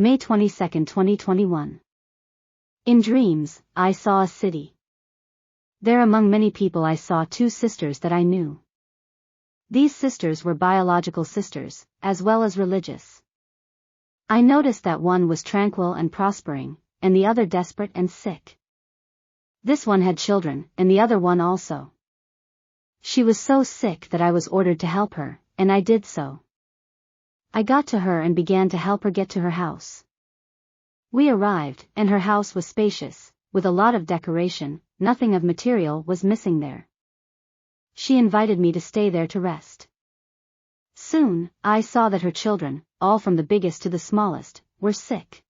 May 22, 2021. In dreams, I saw a city. There among many people I saw two sisters that I knew. These sisters were biological sisters, as well as religious. I noticed that one was tranquil and prospering, and the other desperate and sick. This one had children, and the other one also. She was so sick that I was ordered to help her, and I did so. I got to her and began to help her get to her house. We arrived, and her house was spacious, with a lot of decoration, nothing of material was missing there. She invited me to stay there to rest. Soon, I saw that her children, all from the biggest to the smallest, were sick.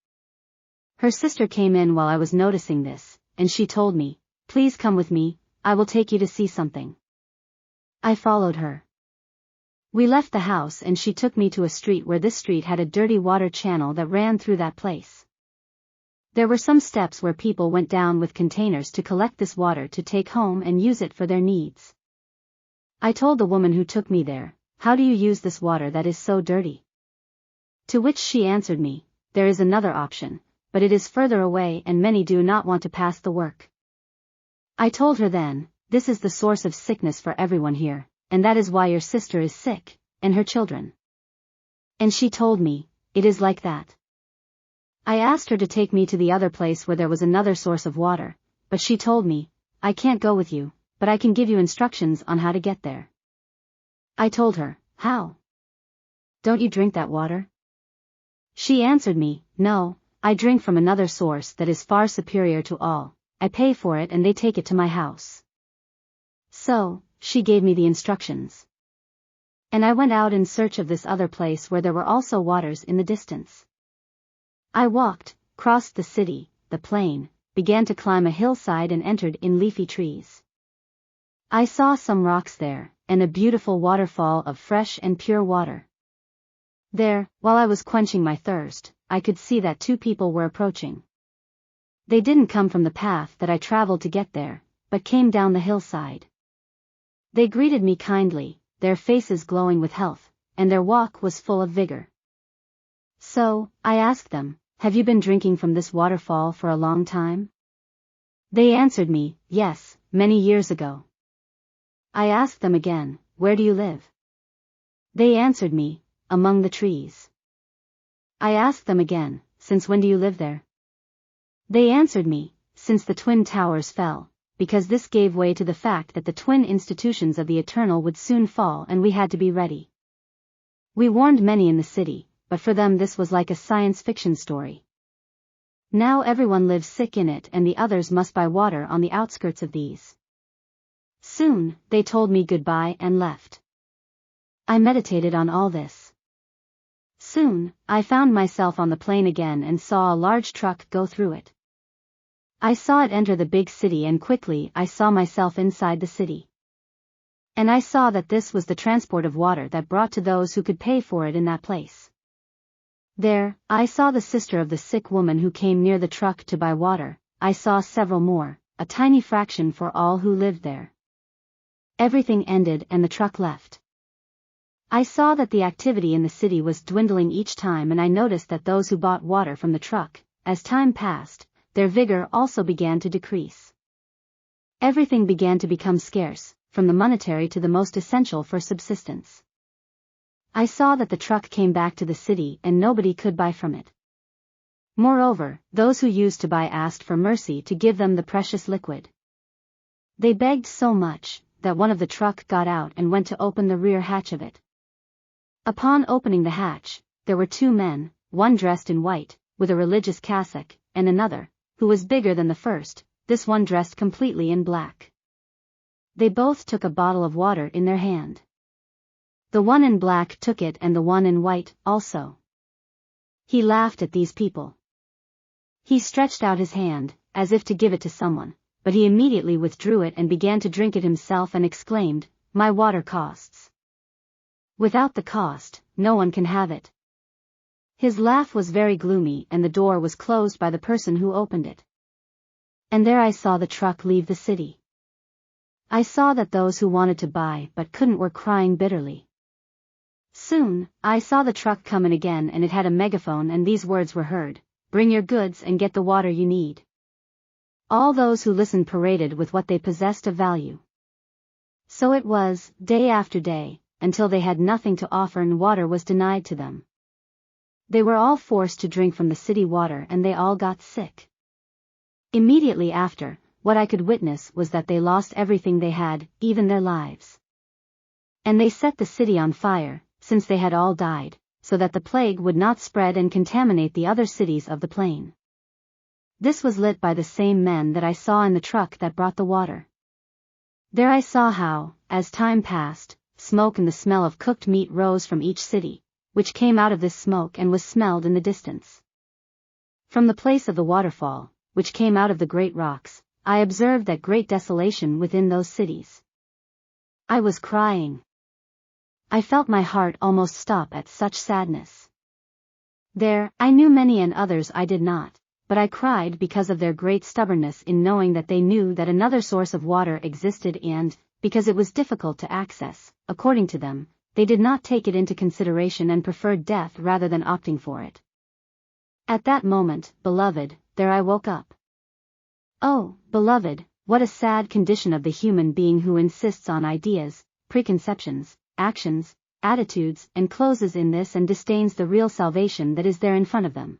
Her sister came in while I was noticing this, and she told me, "Please come with me, I will take you to see something." I followed her. We left the house and she took me to a street where this street had a dirty water channel that ran through that place. There were some steps where people went down with containers to collect this water to take home and use it for their needs. I told the woman who took me there, "How do you use this water that is so dirty?" To which she answered me, "There is another option, but it is further away and many do not want to pass the work." I told her then, "This is the source of sickness for everyone here, and that is why your sister is sick, and her children." And she told me, "It is like that." I asked her to take me to the other place where there was another source of water, but she told me, "I can't go with you, but I can give you instructions on how to get there." I told her, "How? Don't you drink that water?" She answered me, "No, I drink from another source that is far superior to all. I pay for it and they take it to my house." So, she gave me the instructions. And I went out in search of this other place where there were also waters in the distance. I walked, crossed the city, the plain, began to climb a hillside and entered in leafy trees. I saw some rocks there, and a beautiful waterfall of fresh and pure water. There, while I was quenching my thirst, I could see that two people were approaching. They didn't come from the path that I traveled to get there, but came down the hillside. They greeted me kindly, their faces glowing with health, and their walk was full of vigor. So, I asked them, "Have you been drinking from this waterfall for a long time?" They answered me, "Yes, many years ago." I asked them again, "Where do you live?" They answered me, "Among the trees." I asked them again, "Since when do you live there?" They answered me, "Since the Twin Towers fell, because this gave way to the fact that the twin institutions of the Eternal would soon fall and we had to be ready. We warned many in the city, but for them this was like a science fiction story. Now everyone lives sick in it and the others must buy water on the outskirts of these." Soon, they told me goodbye and left. I meditated on all this. Soon, I found myself on the plain again and saw a large truck go through it. I saw it enter the big city and quickly I saw myself inside the city. And I saw that this was the transport of water that brought to those who could pay for it in that place. There, I saw the sister of the sick woman who came near the truck to buy water. I saw several more, a tiny fraction for all who lived there. Everything ended and the truck left. I saw that the activity in the city was dwindling each time and I noticed that those who bought water from the truck, as time passed, their vigor also began to decrease. Everything began to become scarce, from the monetary to the most essential for subsistence. I saw that the truck came back to the city and nobody could buy from it. Moreover, those who used to buy asked for mercy to give them the precious liquid. They begged so much, that one of the truck got out and went to open the rear hatch of it. Upon opening the hatch, there were two men, one dressed in white, with a religious cassock, and another, who was bigger than the first, this one dressed completely in black. They both took a bottle of water in their hand. The one in black took it and the one in white, also. He laughed at these people. He stretched out his hand, as if to give it to someone, but he immediately withdrew it and began to drink it himself and exclaimed, "My water costs. Without the cost, no one can have it." His laugh was very gloomy and the door was closed by the person who opened it. And there I saw the truck leave the city. I saw that those who wanted to buy but couldn't were crying bitterly. Soon, I saw the truck coming again, and it had a megaphone, and these words were heard: "Bring your goods and get the water you need." All those who listened paraded with what they possessed of value. So it was, day after day, until they had nothing to offer and water was denied to them. They were all forced to drink from the city water, and they all got sick. Immediately after, what I could witness was that they lost everything they had, even their lives. And they set the city on fire, since they had all died, so that the plague would not spread and contaminate the other cities of the plain. This was lit by the same men that I saw in the truck that brought the water. There I saw how, as time passed, smoke and the smell of cooked meat rose from each city, which came out of this smoke and was smelled in the distance. From the place of the waterfall, which came out of the great rocks, I observed that great desolation within those cities. I was crying. I felt my heart almost stop at such sadness. There, I knew many and others I did not, but I cried because of their great stubbornness in knowing that they knew that another source of water existed, and, because it was difficult to access, according to them, they did not take it into consideration and preferred death rather than opting for it. At that moment, beloved, there I woke up. Oh, beloved, what a sad condition of the human being who insists on ideas, preconceptions, actions, attitudes, and closes in this and disdains the real salvation that is there in front of them.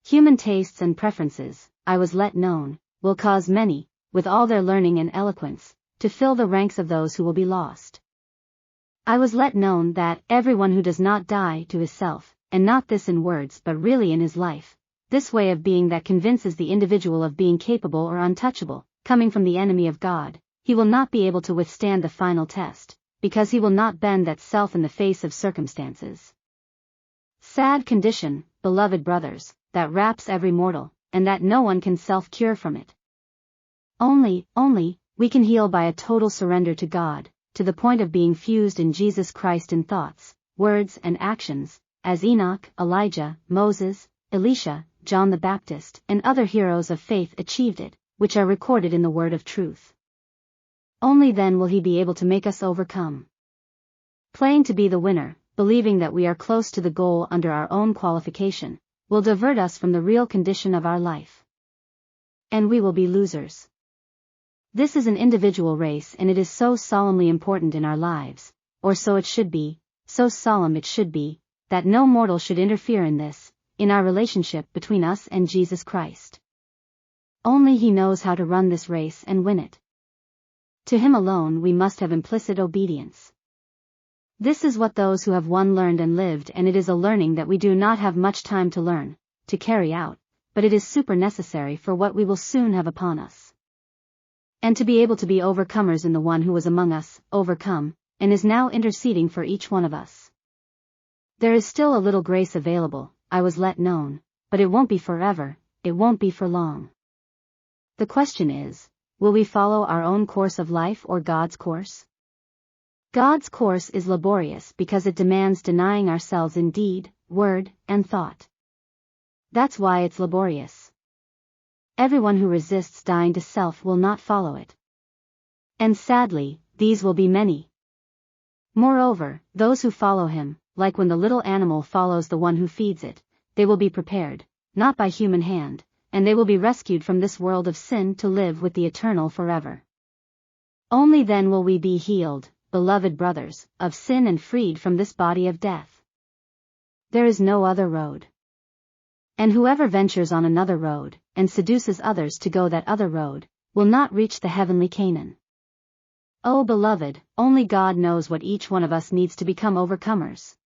Human tastes and preferences, I was let known, will cause many, with all their learning and eloquence, to fill the ranks of those who will be lost. I was let known that everyone who does not die to his self, and not this in words but really in his life, this way of being that convinces the individual of being capable or untouchable, coming from the enemy of God, he will not be able to withstand the final test, because he will not bend that self in the face of circumstances. Sad condition, beloved brothers, that wraps every mortal, and that no one can self-cure from it. Only, we can heal by a total surrender to God, to the point of being fused in Jesus Christ in thoughts, words and actions, as Enoch, Elijah, Moses, Elisha, John the Baptist, and other heroes of faith achieved it, which are recorded in the word of truth. Only then will he be able to make us overcome. Playing to be the winner, believing that we are close to the goal under our own qualification, will divert us from the real condition of our life. And we will be losers. This is an individual race, and it is so solemnly important in our lives, or so it should be, so solemn it should be, that no mortal should interfere in this, in our relationship between us and Jesus Christ. Only he knows how to run this race and win it. To him alone we must have implicit obedience. This is what those who have won learned and lived, and it is a learning that we do not have much time to learn, to carry out, but it is super necessary for what we will soon have upon us. And to be able to be overcomers in the one who was among us, overcome, and is now interceding for each one of us. There is still a little grace available, I was let known, but it won't be forever, it won't be for long. The question is, will we follow our own course of life or God's course? God's course is laborious because it demands denying ourselves in deed, word, and thought. That's why it's laborious. Everyone who resists dying to self will not follow it. And sadly, these will be many. Moreover, those who follow him, like when the little animal follows the one who feeds it, they will be prepared, not by human hand, and they will be rescued from this world of sin to live with the eternal forever. Only then will we be healed, beloved brothers, of sin and freed from this body of death. There is no other road. And whoever ventures on another road, and seduces others to go that other road, will not reach the heavenly Canaan. Oh beloved, only God knows what each one of us needs to become overcomers.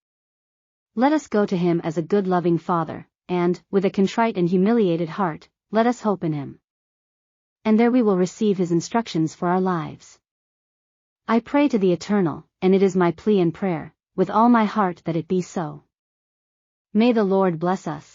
Let us go to him as a good loving Father, and, with a contrite and humiliated heart, let us hope in him. And there we will receive his instructions for our lives. I pray to the Eternal, and it is my plea and prayer, with all my heart that it be so. May the Lord bless us.